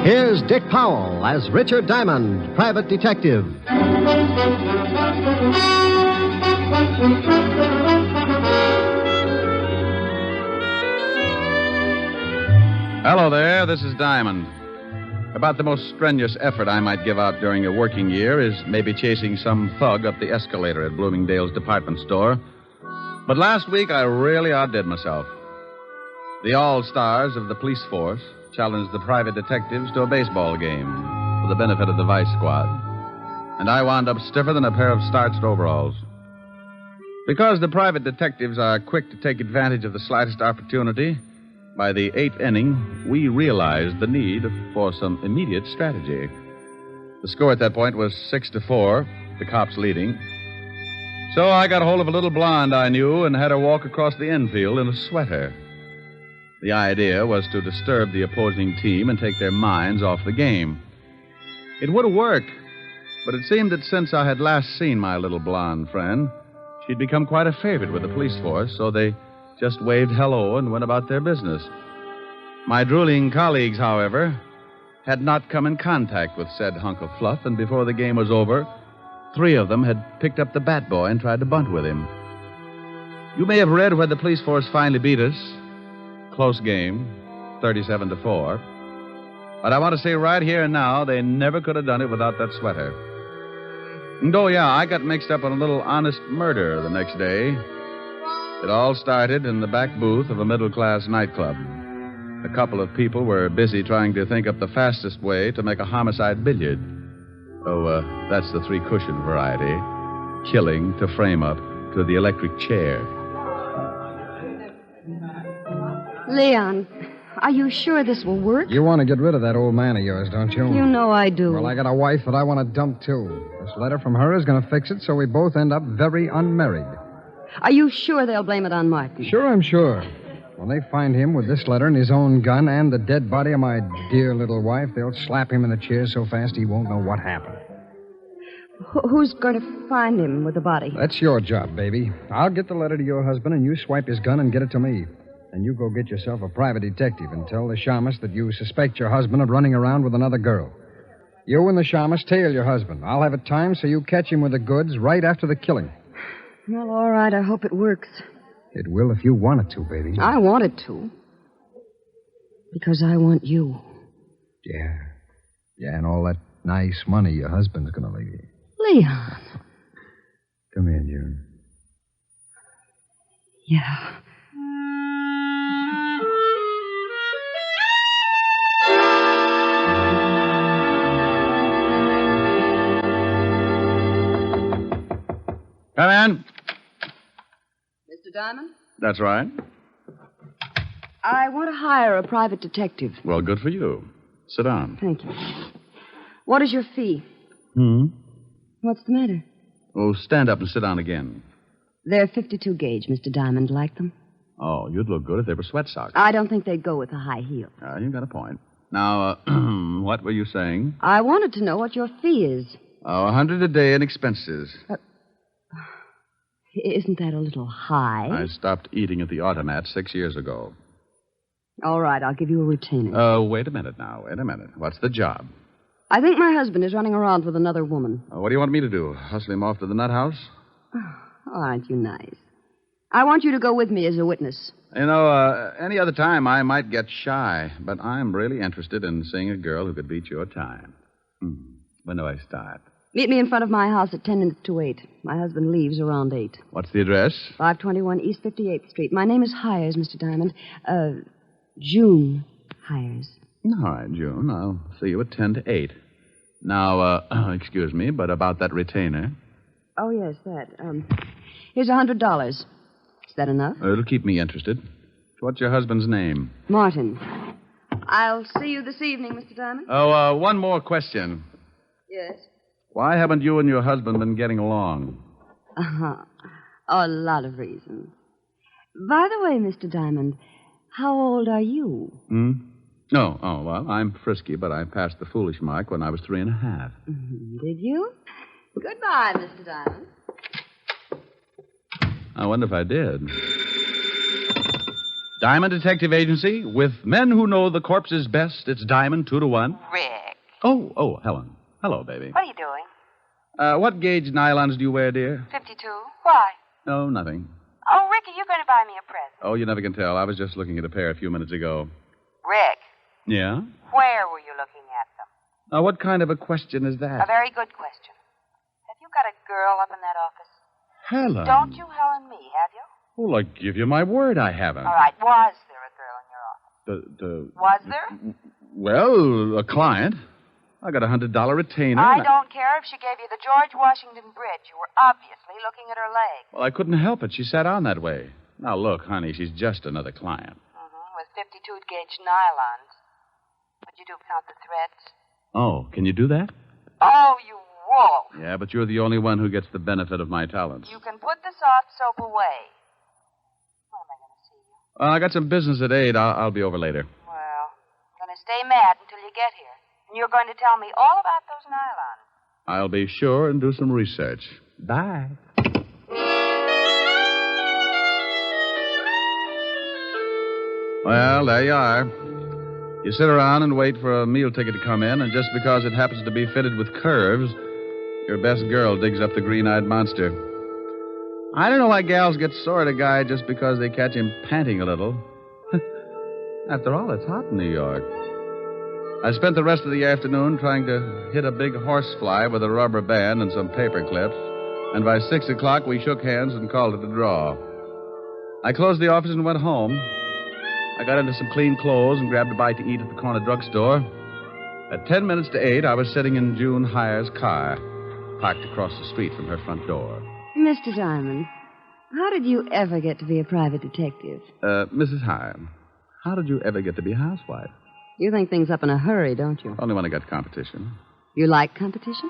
Here's Dick Powell as Richard Diamond, private detective. Hello there, this is Diamond. About the most strenuous effort I might give out during a working year is maybe chasing some thug up the escalator at Bloomingdale's department store. But last week I really outdid myself. The all-stars of the police force challenged the private detectives to a baseball game for the benefit of the vice squad. And I wound up stiffer than a pair of starched overalls. Because the private detectives are quick to take advantage of the slightest opportunity, by the 8th inning, we realized the need for some immediate strategy. The score at that point was 6-4, the cops leading. So I got hold of a little blonde I knew and had her walk across the infield in a sweater. The idea was to disturb the opposing team and take their minds off the game. It would have worked, but it seemed that since I had last seen my little blonde friend, she'd become quite a favorite with the police force, so they just waved hello and went about their business. My drooling colleagues, however, had not come in contact with said hunk of fluff, and before the game was over, 3 of them had picked up the bat boy and tried to bunt with him. You may have read where the police force finally beat us. Close game, 37-4. But I want to say right here and now, they never could have done it without that sweater. And oh, yeah, I got mixed up in a little honest murder the next day. It all started in the back booth of a middle-class nightclub. A couple of people were busy trying to think up the fastest way to make a homicide billiard. Oh, that's the 3-cushion variety. Killing to frame up to the electric chair. Leon, are you sure this will work? You want to get rid of that old man of yours, don't you? You know I do. Well, I got a wife that I want to dump, too. This letter from her is going to fix it so we both end up very unmarried. Are you sure they'll blame it on Martin? Sure, I'm sure. When they find him with this letter and his own gun and the dead body of my dear little wife, they'll slap him in the chair so fast he won't know what happened. Who's going to find him with the body? That's your job, baby. I'll get the letter to your husband, and you swipe his gun and get it to me. And you go get yourself a private detective and tell the shamus that you suspect your husband of running around with another girl. You and the shamus tail your husband. I'll have it timed so you catch him with the goods right after the killing. Well, all right. I hope it works. It will if you want it to, baby. I want it to. Because I want you. Yeah. Yeah, and all that nice money your husband's going to leave you. Leon. Come here, June. Yeah. Come in. Mr. Diamond? That's right. I want to hire a private detective. Well, good for you. Sit down. Thank you. What is your fee? What's the matter? Oh, stand up and sit down again. They're 52 gauge, Mr. Diamond. Like them? Oh, you'd look good if they were sweat socks. I don't think they'd go with a high heel. You've got a point. Now, what were you saying? I wanted to know what your fee is. Oh, $100 a day in expenses. Isn't that a little high? I stopped eating at the automat 6 years ago. All right, I'll give you a retainer. Wait a minute now. Wait a minute. What's the job? I think my husband is running around with another woman. What do you want me to do? Hustle him off to the nut house? Oh, aren't you nice? I want you to go with me as a witness. You know, any other time I might get shy, but I'm really interested in seeing a girl who could beat your time. When do I start? Meet me in front of my house at 10 minutes to 8. My husband leaves around 8. What's the address? 521 East 58th Street. My name is Hyers, Mr. Diamond. June Hyers. All right, June. I'll see you at 10 to 8. Now, excuse me, but about that retainer. Oh, yes, that. Here's $100. Is that enough? It'll keep me interested. What's your husband's name? Martin. I'll see you this evening, Mr. Diamond. Oh, one more question. Yes? Why haven't you and your husband been getting along? Uh-huh. A lot of reasons. By the way, Mr. Diamond, how old are you? No. Oh, well, I'm frisky, but I passed the foolish mark when I was 3.5. Did you? Goodbye, Mr. Diamond. I wonder if I did. Diamond Detective Agency, with men who know the corpses best. It's Diamond 2-1. Rick. Oh, Helen. Hello, baby. What are you doing? What gauge nylons do you wear, dear? 52. Why? No, nothing. Oh, Rick, are you going to buy me a present? Oh, you never can tell. I was just looking at a pair a few minutes ago. Rick, Yeah? where were you looking at them? Now, what kind of a question is that? A very good question. Have you got a girl up in that office? Helen. Don't you Helen me, have you? Well, I give you my word I haven't. All right, was there a girl in your office? Was there? Well, a client. I got a $100 retainer. I don't care if she gave you the George Washington Bridge. You were obviously looking at her leg. Well, I couldn't help it. She sat on that way. Now, look, honey, she's just another client. With 52-gauge nylons. Would you count the threads? Oh, can you do that? Oh, you wolf. Yeah, but you're the only one who gets the benefit of my talents. You can put the soft soap away. When am I going to see you? I got some business at 8. I'll be over later. Well, I'm going to stay mad until you get here. And you're going to tell me all about those nylons. I'll be sure and do some research. Bye. Well, there you are. You sit around and wait for a meal ticket to come in, and just because it happens to be fitted with curves, your best girl digs up the green-eyed monster. I don't know why gals get sore at a guy just because they catch him panting a little. After all, it's hot in New York. I spent the rest of the afternoon trying to hit a big horsefly with a rubber band and some paper clips, and by 6 o'clock we shook hands and called it a draw. I closed the office and went home. I got into some clean clothes and grabbed a bite to eat at the corner drugstore. At 10 minutes to 8, I was sitting in June Hyer's car, parked across the street from her front door. Mr. Diamond, how did you ever get to be a private detective? Mrs. Hyer, how did you ever get to be a housewife? You think things up in a hurry, don't you? Only when I got competition. You like competition?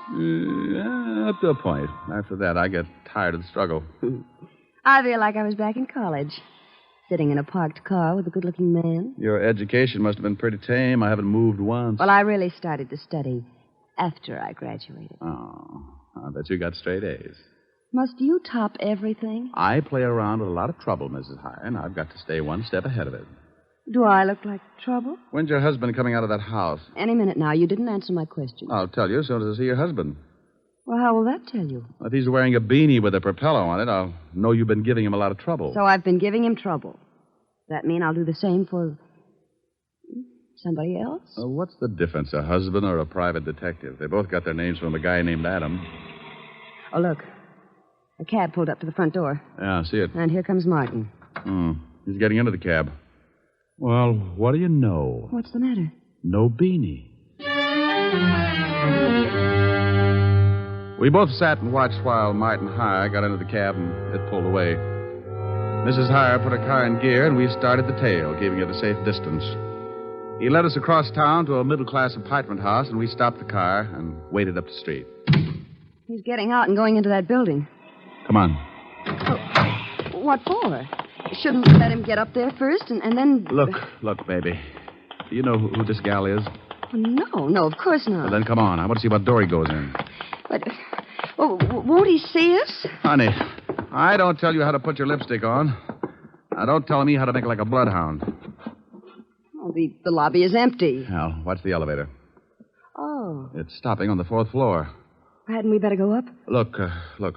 Yeah, up to a point. After that, I get tired of the struggle. I feel like I was back in college, sitting in a parked car with a good-looking man. Your education must have been pretty tame. I haven't moved once. Well, I really started to study after I graduated. Oh, I bet you got straight A's. Must you top everything? I play around with a lot of trouble, Mrs. Hyer, and I've got to stay one step ahead of it. Do I look like trouble? When's your husband coming out of that house? Any minute now. You didn't answer my question. I'll tell you as soon as I see your husband. Well, how will that tell you? If he's wearing a beanie with a propeller on it, I'll know you've been giving him a lot of trouble. So I've been giving him trouble. Does that mean I'll do the same for somebody else? What's the difference, a husband or a private detective? They both got their names from a guy named Adam. Oh, look. A cab pulled up to the front door. Yeah, I see it. And here comes Martin. He's getting into the cab. Well, what do you know? What's the matter? No beanie. We both sat and watched while Martin Hyer got into the cab and it pulled away. Mrs. Hyer put her car in gear, and we started the tail, keeping it a safe distance. He led us across town to a middle-class apartment house, and we stopped the car and waited up the street. He's getting out and going into that building. Come on. Oh, what for? Shouldn't we let him get up there first and then... Look, baby. Do you know who this gal is? No, of course not. Well, then come on. I want to see what door he goes in. But, won't he see us? Honey, I don't tell you how to put your lipstick on. Now, don't tell me how to make like a bloodhound. Oh, the lobby is empty. Well, watch the elevator. Oh. It's stopping on the 4th floor. Hadn't we better go up? Look,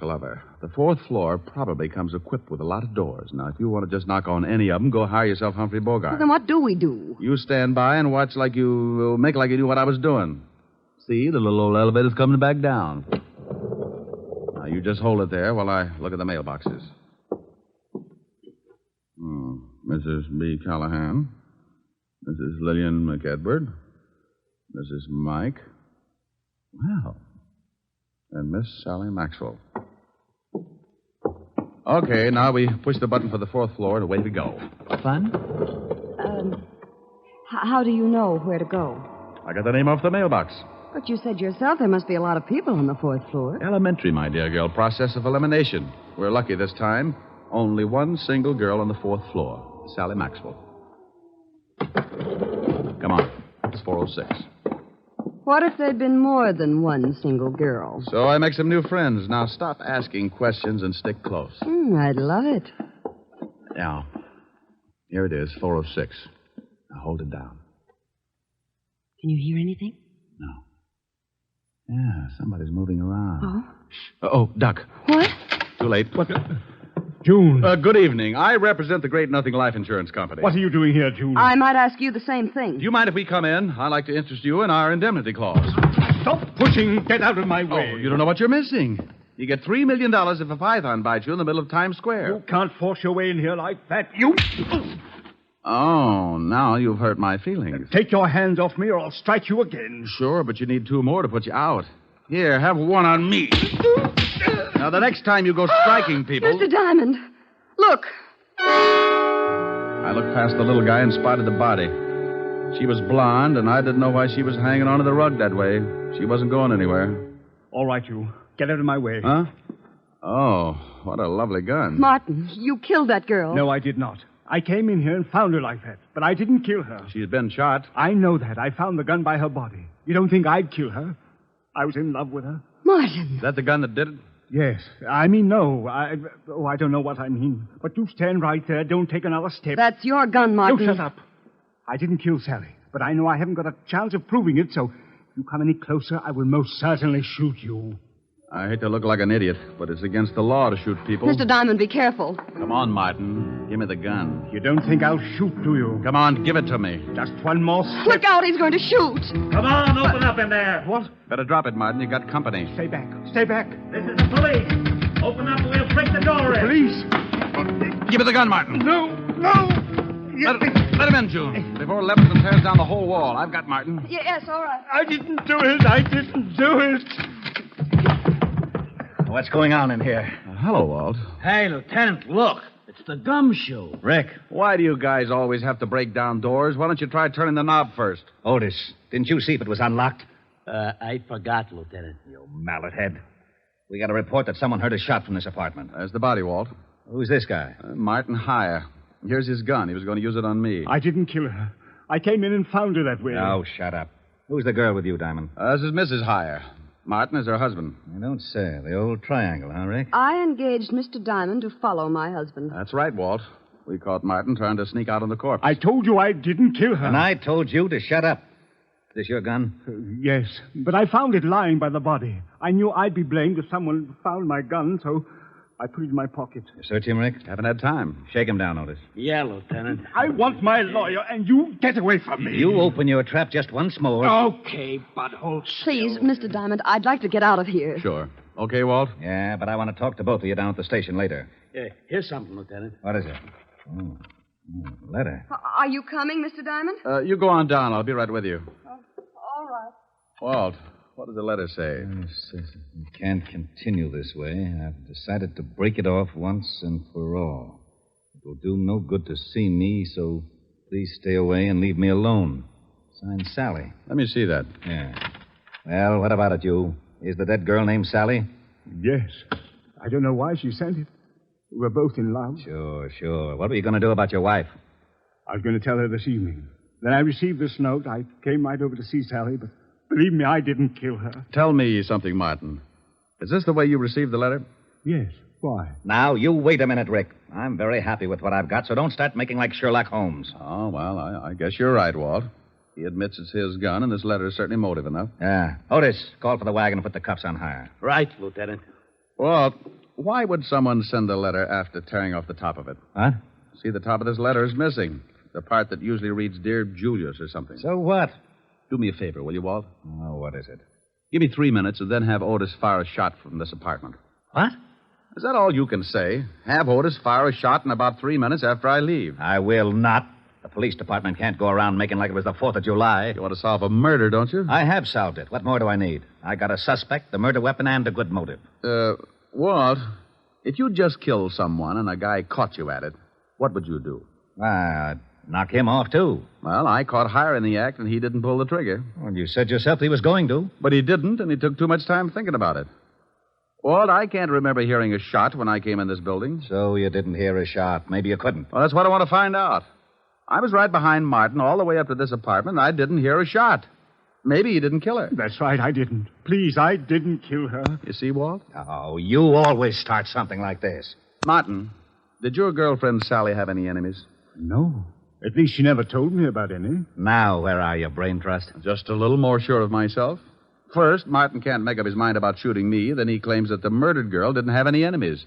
lover. The 4th floor probably comes equipped with a lot of doors. Now, if you want to just knock on any of them, go hire yourself Humphrey Bogart. Well, then what do we do? You stand by and watch like you... make like you knew what I was doing. See, the little old elevator's coming back down. Now, you just hold it there while I look at the mailboxes. Mrs. B. Callahan. Mrs. Lillian McEdward. Mrs. Mike. Well... and Miss Sally Maxwell. Okay, now we push the button for the 4th floor and away we go. Fun? How do you know where to go? I got the name off the mailbox. But you said yourself there must be a lot of people on the 4th floor. Elementary, my dear girl. Process of elimination. We're lucky this time. Only one single girl on the 4th floor. Sally Maxwell. Come on. It's 406. What if there'd been more than one single girl? So I make some new friends. Now stop asking questions and stick close. I'd love it. Now, here it is, 406. Now hold it down. Can you hear anything? No. Yeah, somebody's moving around. Oh, duck. What? Too late. What? June. Good evening. I represent the Great Nothing Life Insurance Company. What are you doing here, June? I might ask you the same thing. Do you mind if we come in? I'd like to interest you in our indemnity clause. Stop pushing. Get out of my way. Oh, you don't know what you're missing. You get $3 million if a python bites you in the middle of Times Square. You can't force your way in here like that. You... Oh, now you've hurt my feelings. Take your hands off me or I'll strike you again. Sure, but you need 2 more to put you out. Here, have one on me. Now, the next time you go striking people... Mr. Diamond, look. I looked past the little guy and spotted the body. She was blonde, and I didn't know why she was hanging onto the rug that way. She wasn't going anywhere. All right, you. Get out of my way. Huh? Oh, what a lovely gun. Martin, you killed that girl. No, I did not. I came in here and found her like that, but I didn't kill her. She's been shot. I know that. I found the gun by her body. You don't think I'd kill her? I was in love with her. Martin. Is that the gun that did it? Yes. I mean, no. I don't know what I mean. But you stand right there. Don't take another step. That's your gun, Martin. You shut up. I didn't kill Sally, but I know I haven't got a chance of proving it, so if you come any closer, I will most certainly shoot you. I hate to look like an idiot, but it's against the law to shoot people. Mr. Diamond, be careful. Come on, Martin. Give me the gun. You don't think I'll shoot, do you? Come on, give it to me. Just one more step. Look out, he's going to shoot. Come on, open up in there. What? Better drop it, Martin. You got company. Stay back. Stay back. This is the police. Open up or we'll break the door in. Police. Give me the gun, Martin. No. Let him in, June. Before Levinson tears down the whole wall. I've got Martin. Yes, all right. I didn't do it. I didn't do it. What's going on in here? Hello, Walt. Hey, Lieutenant, look. It's the gumshoe. Rick, why do you guys always have to break down doors? Why don't you try turning the knob first? Otis, didn't you see if it was unlocked? I forgot, Lieutenant. You mallet head. We got a report that someone heard a shot from this apartment. There's the body, Walt. Who's this guy? Martin Hyer. Here's his gun. He was going to use it on me. I didn't kill her. I came in and found her that way. Oh, shut up. Who's the girl with you, Diamond? This is Mrs. Hyer. Martin is her husband. I don't say. The old triangle, huh, Rick? I engaged Mr. Diamond to follow my husband. That's right, Walt. We caught Martin trying to sneak out on the corpse. I told you I didn't kill her. And I told you to shut up. Is this your gun? Yes, but I found it lying by the body. I knew I'd be blamed if someone found my gun, so I put it in my pocket. You search him, Rick? Haven't had time. Shake him down, Otis. Yeah, Lieutenant. I want my lawyer, and you get away from me. You open your trap just once more. Okay, butthole. Please, Mr. Diamond, I'd like to get out of here. Sure. Okay, Walt? Yeah, but I want to talk to both of you down at the station later. Here's something, Lieutenant. What is it? Oh, letter. Are you coming, Mr. Diamond? You go on down. I'll be right with you. All right. Walt, what does the letter say? It says we can't continue this way. I've decided to break it off once and for all. It will do no good to see me, so please stay away and leave me alone. Signed, Sally. Let me see that. Yeah. Well, what about it, you? Is the dead girl named Sally? Yes. I don't know why she sent it. We're both in love. Sure. What were you going to do about your wife? I was going to tell her this evening. Then I received this note. I came right over to see Sally, but believe me, I didn't kill her. Tell me something, Martin. Is this the way you received the letter? Yes. Why? Now, you wait a minute, Rick. I'm very happy with what I've got, so don't start making like Sherlock Holmes. Oh, well, I guess you're right, Walt. He admits it's his gun, and this letter is certainly motive enough. Yeah. Otis, call for the wagon and put the cuffs on Hyer. Right, Lieutenant. Walt, why would someone send a letter after tearing off the top of it? What? See, the top of this letter is missing. The part that usually reads, Dear Julius or something. So what? Do me a favor, will you, Walt? Oh, what is it? Give me 3 minutes and then have Otis fire a shot from this apartment. What? Is that all you can say? Have Otis fire a shot in about 3 minutes after I leave. I will not. The police department can't go around making like it was the 4th of July. You want to solve a murder, don't you? I have solved it. What more do I need? I got a suspect, the murder weapon, and a good motive. Walt, if you just killed someone and a guy caught you at it, what would you do? Knock him off, too. Well, I caught Hyer in the act, and he didn't pull the trigger. Well, you said yourself he was going to. But he didn't, and he took too much time thinking about it. Walt, I can't remember hearing a shot when I came in this building. So you didn't hear a shot. Maybe you couldn't. Well, that's what I want to find out. I was right behind Martin all the way up to this apartment, and I didn't hear a shot. Maybe he didn't kill her. That's right, I didn't. Please, I didn't kill her. You see, Walt? Oh, you always start something like this. Martin, did your girlfriend Sally have any enemies? No. At least she never told me about any. Now, where are you, Brain Trust? Just a little more sure of myself. First, Martin can't make up his mind about shooting me. Then he claims that the murdered girl didn't have any enemies.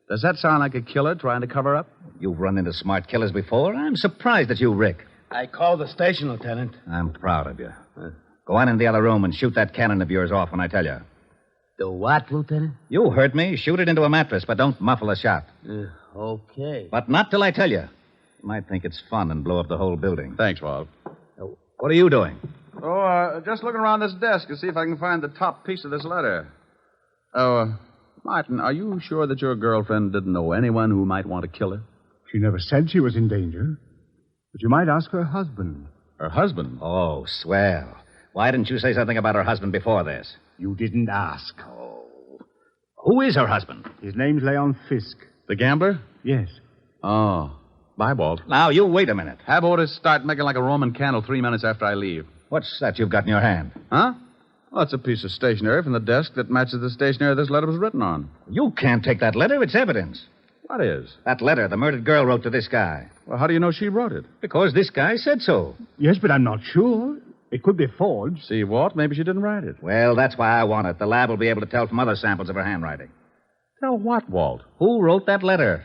Does that sound like a killer trying to cover up? You've run into smart killers before. I'm surprised at you, Rick. I called the station, Lieutenant. I'm proud of you. Go on in the other room and shoot that cannon of yours off when I tell you. The what, Lieutenant? You heard me. Shoot it into a mattress, but don't muffle a shot. Okay. But not till I tell you. You might think it's fun and blow up the whole building. Thanks, Walt. What are you doing? Oh, just looking around this desk to see if I can find the top piece of this letter. Martin, are you sure that your girlfriend didn't know anyone who might want to kill her? She never said she was in danger. But you might ask her husband. Her husband? Oh, swell. Why didn't you say something about her husband before this? You didn't ask. Oh. Who is her husband? His name's Leon Fisk. The gambler? Yes. Oh. Bye, Walt. Now, you wait a minute. Have Otis start making like a Roman candle 3 minutes after I leave. What's that you've got in your hand? Huh? Well, it's a piece of stationery from the desk that matches the stationery this letter was written on. You can't take that letter. It's evidence. What is? That letter the murdered girl wrote to this guy. Well, how do you know she wrote it? Because this guy said so. Yes, but I'm not sure. It could be forged. See, Walt, maybe she didn't write it. Well, that's why I want it. The lab will be able to tell from other samples of her handwriting. Tell what, Walt? Who wrote that letter?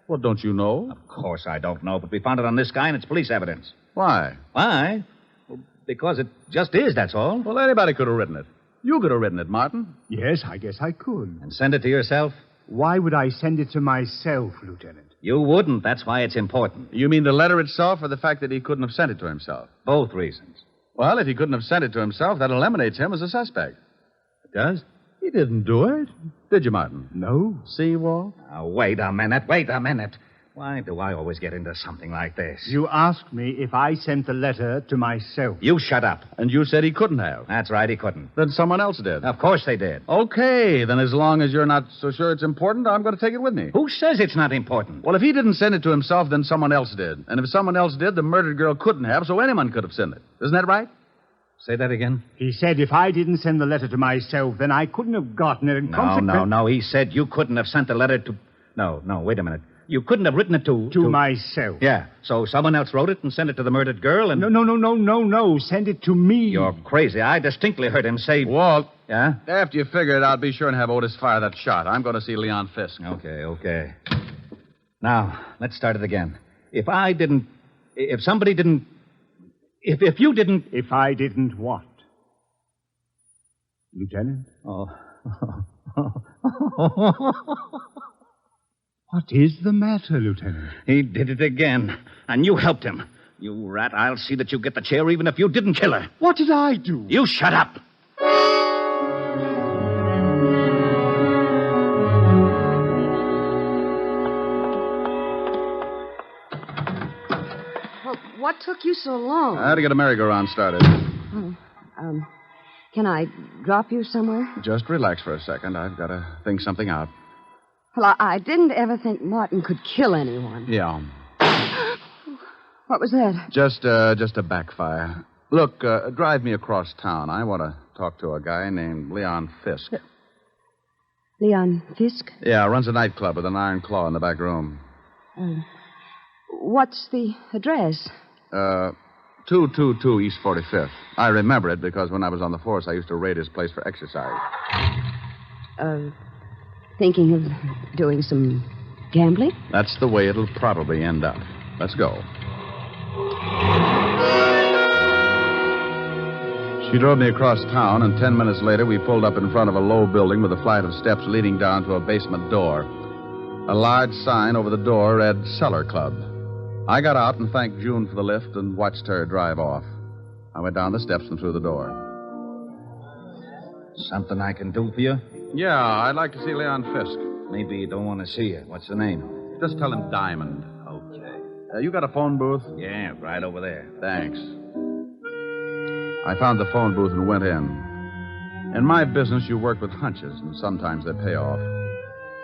Well, don't you know? Of course I don't know, but we found it on this guy and it's police evidence. Why? Why? Well, because it just is, that's all. Well, anybody could have written it. You could have written it, Martin. Yes, I guess I could. And send it to yourself? Why would I send it to myself, Lieutenant? You wouldn't. That's why it's important. You mean the letter itself or the fact that he couldn't have sent it to himself? Both reasons. Well, if he couldn't have sent it to himself, that eliminates him as a suspect. It does? He didn't do it. Did you, Martin? No. See, Walt? Now, wait a minute. Why do I always get into something like this? You asked me if I sent the letter to myself. You shut up. And you said he couldn't have. That's right, he couldn't. Then someone else did. Of course they did. Okay, then as long as you're not so sure it's important, I'm going to take it with me. Who says it's not important? Well, if he didn't send it to himself, then someone else did. And if someone else did, the murdered girl couldn't have, so anyone could have sent it. Isn't that right? Say that again? He said if I didn't send the letter to myself, then I couldn't have gotten it. No. He said you couldn't have sent the letter to... No, wait a minute. You couldn't have written it to... To myself. Yeah, so someone else wrote it and sent it to the murdered girl and... No. Send it to me. You're crazy. I distinctly heard him say... Walt. Yeah? After you figure it out, be sure and have Otis fire that shot. I'm going to see Leon Fisk. Okay. Now, let's start it again. If I didn't... If somebody didn't... If you didn't... If I didn't what? Lieutenant? Oh. What is the matter, Lieutenant? He did it again. And you helped him. You rat, I'll see that you get the chair even if you didn't kill her. What did I do? You shut up. Well, what took you so long? I had to get a merry-go-round started. Can I drop you somewhere? Just relax for a second. I've got to think something out. Well, I didn't ever think Martin could kill anyone. Yeah. What was that? Just a backfire. Look, drive me across town. I want to talk to a guy named Leon Fisk. Leon Fisk? Yeah, runs a nightclub with an iron claw in the back room. What's the address? 222 East 45th. I remember it because when I was on the force, I used to raid his place for exercise. Thinking of doing some gambling? That's the way it'll probably end up. Let's go. She drove me across town, and 10 minutes later, we pulled up in front of a low building with a flight of steps leading down to a basement door. A large sign over the door read Cellar Club. I got out and thanked June for the lift and watched her drive off. I went down the steps and through the door. Something I can do for you? Yeah, I'd like to see Leon Fisk. Maybe you don't want to see you. What's the name? Just tell him Diamond. Okay. You got a phone booth? Yeah, right over there. Thanks. I found the phone booth and went in. In my business, you work with hunches, and sometimes they pay off.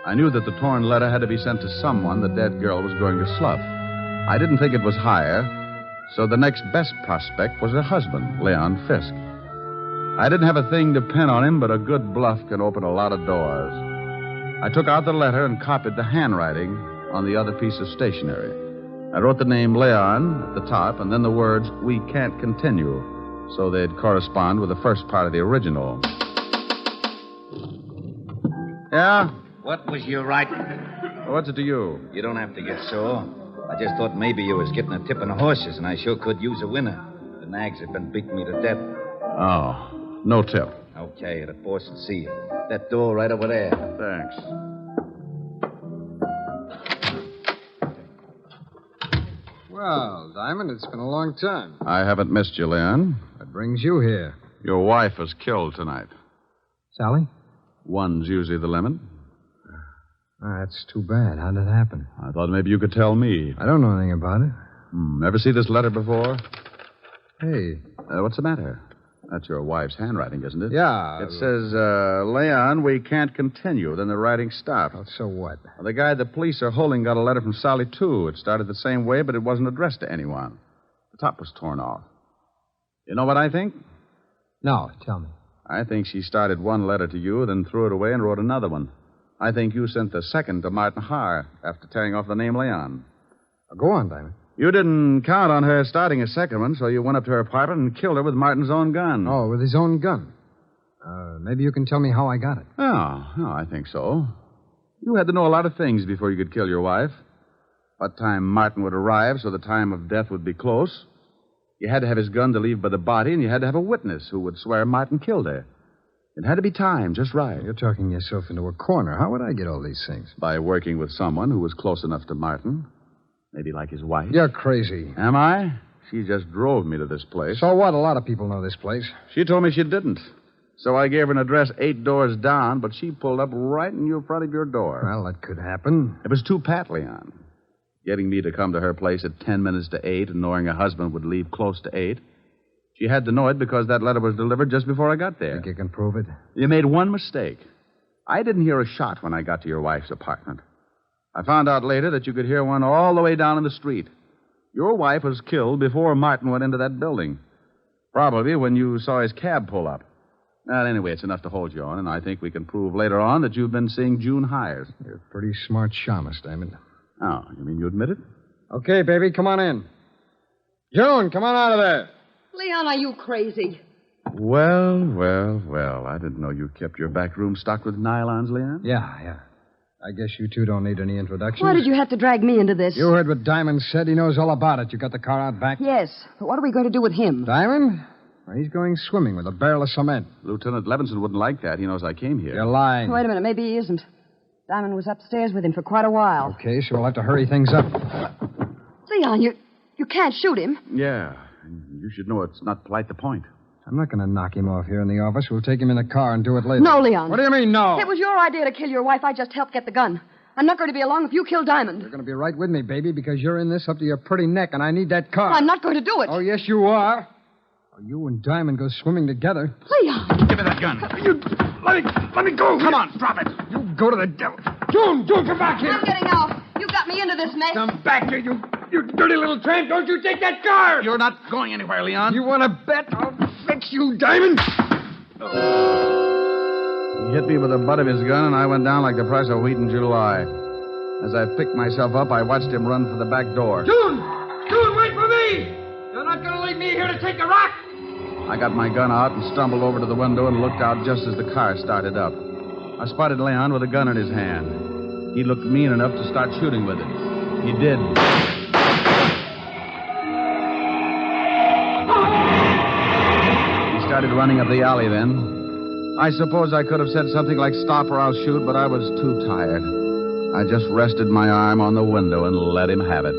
I knew that the torn letter had to be sent to someone the dead girl was going to slough. I didn't think it was Hyer, so the next best prospect was her husband, Leon Fisk. I didn't have a thing to pin on him, but a good bluff can open a lot of doors. I took out the letter and copied the handwriting on the other piece of stationery. I wrote the name Leon at the top and then the words, "We can't continue," so they'd correspond with the first part of the original. Yeah? What was you writing? What's it to you? You don't have to get sore. I just thought maybe you was getting a tip on the horses, and I sure could use a winner. The nags have been beating me to death. Oh, no tip. Okay, the boss will see you. That door right over there. Thanks. Well, Diamond, it's been a long time. I haven't missed you, Leon. What brings you here? Your wife was killed tonight. Sally? One's usually the limit. That's too bad. How did it happen? I thought maybe you could tell me. I don't know anything about it. Ever see this letter before? Hey. What's the matter? That's your wife's handwriting, isn't it? Yeah. It says, Leon, we can't continue. Then the writing stopped. Oh, so what? Well, the guy the police are holding got a letter from Sally, too. It started the same way, but it wasn't addressed to anyone. The top was torn off. You know what I think? No, tell me. I think she started one letter to you, then threw it away and wrote another one. I think you sent the second to Martin Hyer after tearing off the name Leon. Go on, Diamond. You didn't count on her starting a second one, so you went up to her apartment and killed her with Martin's own gun. Oh, with his own gun. Maybe you can tell me how I got it. Oh, I think so. You had to know a lot of things before you could kill your wife. What time Martin would arrive so the time of death would be close. You had to have his gun to leave by the body, and you had to have a witness who would swear Martin killed her. It had to be timed just right. You're talking yourself into a corner. How would I get all these things? By working with someone who was close enough to Martin. Maybe like his wife. You're crazy. Am I? She just drove me to this place. So what? A lot of people know this place. She told me she didn't. So I gave her an address 8 doors down, but she pulled up right in front of your door. Well, that could happen. It was too pat, Leon. Getting me to come to her place at 10 minutes to 8 and knowing her husband would leave close to 8. She had to know it because that letter was delivered just before I got there. Think you can prove it? You made one mistake. I didn't hear a shot when I got to your wife's apartment. I found out later that you could hear one all the way down in the street. Your wife was killed before Martin went into that building. Probably when you saw his cab pull up. Well, anyway, it's enough to hold you on, and I think we can prove later on that you've been seeing June Hyers. You're a pretty smart shamus, Diamond. Oh, you mean you admit it? Okay, baby, come on in. June, come on out of there. Leon, are you crazy? Well. I didn't know you kept your back room stocked with nylons, Leon. Yeah. I guess you two don't need any introductions. Why did you have to drag me into this? You heard what Diamond said. He knows all about it. You got the car out back? Yes, but what are we going to do with him? Diamond? Well, he's going swimming with a barrel of cement. Lieutenant Levinson wouldn't like that. He knows I came here. You're lying. Wait a minute, maybe he isn't. Diamond was upstairs with him for quite a while. Okay, so we'll have to hurry things up. Leon, you can't shoot him. Yeah. You should know it's not polite to point. I'm not going to knock him off here in the office. We'll take him in the car and do it later. No, Leon. What do you mean, no? It was your idea to kill your wife. I just helped get the gun. I'm not going to be along if you kill Diamond. You're going to be right with me, baby, because you're in this up to your pretty neck, and I need that car. I'm not going to do it. Oh, yes, you are. Oh, you and Diamond go swimming together. Leon. Give me that gun. Let me go. Come on, drop it. You go to the devil. June, come back here. I'm getting out. You got me into this mess. Come back here, you dirty little tramp. Don't you take that car. You're not going anywhere, Leon. You want to bet? I'll fix you, Diamond. He hit me with the butt of his gun, and I went down like the price of wheat in July. As I picked myself up, I watched him run for the back door. June, wait for me. You're not going to leave me here to take a rock. I got my gun out and stumbled over to the window and looked out just as the car started up. I spotted Leon with a gun in his hand. He looked mean enough to start shooting with it. He did. He started running up the alley then. I suppose I could have said something like, "Stop or I'll shoot," but I was too tired. I just rested my arm on the window and let him have it.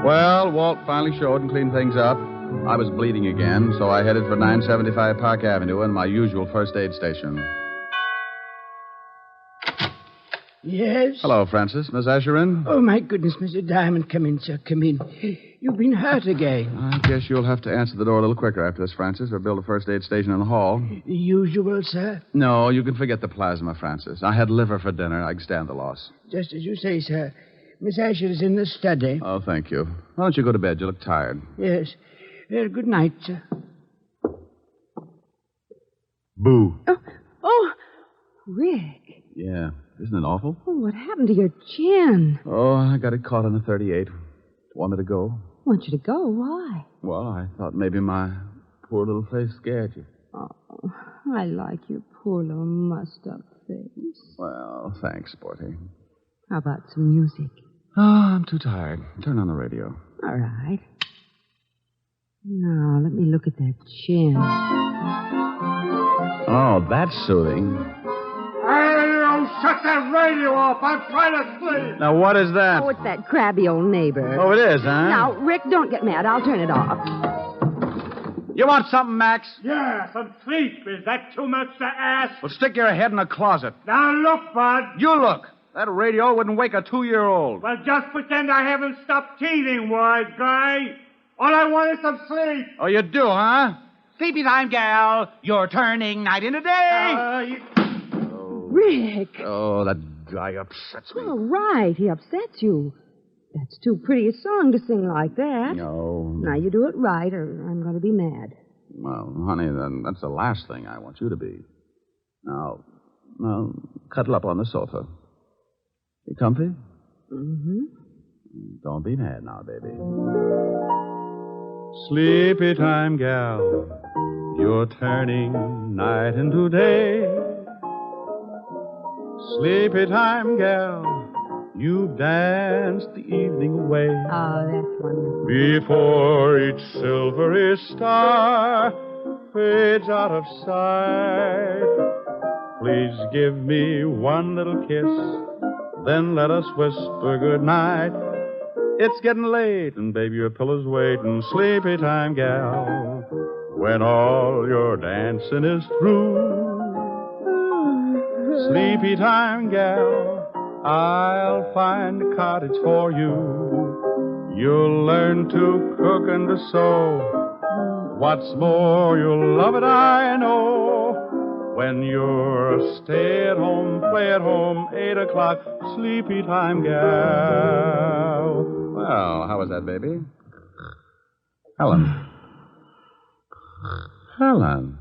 Well, Walt finally showed and cleaned things up. I was bleeding again, so I headed for 975 Park Avenue and my usual first aid station. Yes? Hello, Francis. Miss Asherin? Oh, my goodness, Mr. Diamond. Come in, sir. Come in. You've been hurt again. I guess you'll have to answer the door a little quicker after this, Francis, or build a first aid station in the hall. The usual, sir? No, you can forget the plasma, Francis. I had liver for dinner. I can stand the loss. Just as you say, sir. Miss Asher is in the study. Oh, thank you. Why don't you go to bed? You look tired. Yes. Good night, sir. Boo. Oh, Rick. Yeah. Isn't it awful? Oh, what happened to your chin? Oh, I got it caught on a 38. Want me to go? I want you to go. Why? Well, I thought maybe my poor little face scared you. Oh, I like your poor little mussed-up face. Well, thanks, Sporty. How about some music? Oh, I'm too tired. Turn on the radio. All right. Now, let me look at that chin. Oh, that's soothing. Hey, shut that radio off. I'm trying to sleep. Now, what is that? Oh, it's that crabby old neighbor. Oh, it is, huh? Now, Rick, don't get mad. I'll turn it off. You want something, Max? Yeah, some sleep. Is that too much to ask? Well, stick your head in a closet. Now, look, Bud. You look. That radio wouldn't wake a 2-year-old. Well, just pretend I haven't stopped teething, wise guy. All I want is some sleep. Oh, you do, huh? Sleepy time, gal. You're turning night into day. Rick. Oh, that guy upsets me. Oh, right. He upsets you. That's too pretty a song to sing like that. No. Now, you do it right, or I'm going to be mad. Well, honey, then that's the last thing I want you to be. Now, cuddle up on the sofa. You comfy? Mm-hmm. Don't be mad now, baby. Sleepy time, gal. You're turning night into day. Sleepy time, gal. You've danced the evening away. Oh, that's wonderful. Before each silvery star fades out of sight, please give me one little kiss. Then let us whisper goodnight. It's getting late, and baby, your pillow's waiting. Sleepy time, gal, when all your dancing is through. Sleepy time, gal, I'll find a cottage for you. You'll learn to cook and to sew. What's more, you'll love it, I know. When you're a stay-at-home, play-at-home, 8 o'clock, sleepy time, gal. Well, how was that, baby? Helen. Helen.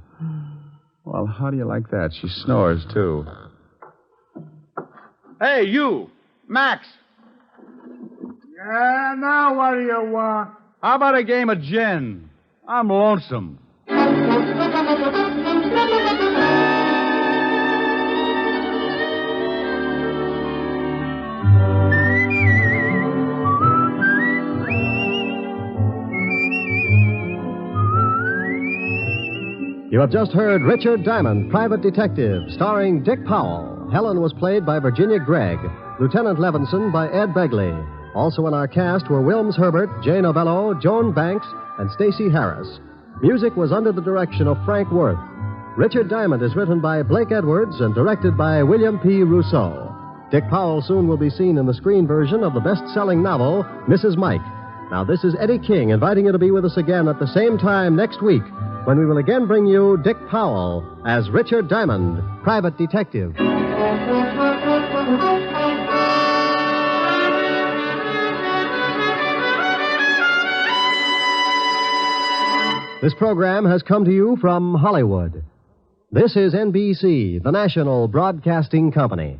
Well, how do you like that? She snores, too. Hey, you! Max! Yeah, now what do you want? How about a game of gin? I'm lonesome. You have just heard Richard Diamond, Private Detective, starring Dick Powell. Helen was played by Virginia Gregg. Lieutenant Levinson by Ed Begley. Also in our cast were Wilms Herbert, Jay Novello, Joan Banks, and Stacey Harris. Music was under the direction of Frank Worth. Richard Diamond is written by Blake Edwards and directed by William P. Rousseau. Dick Powell soon will be seen in the screen version of the best-selling novel, Mrs. Mike. Now, this is Eddie King inviting you to be with us again at the same time next week, when we will again bring you Dick Powell as Richard Diamond, Private Detective. This program has come to you from Hollywood. This is NBC, the national broadcasting company.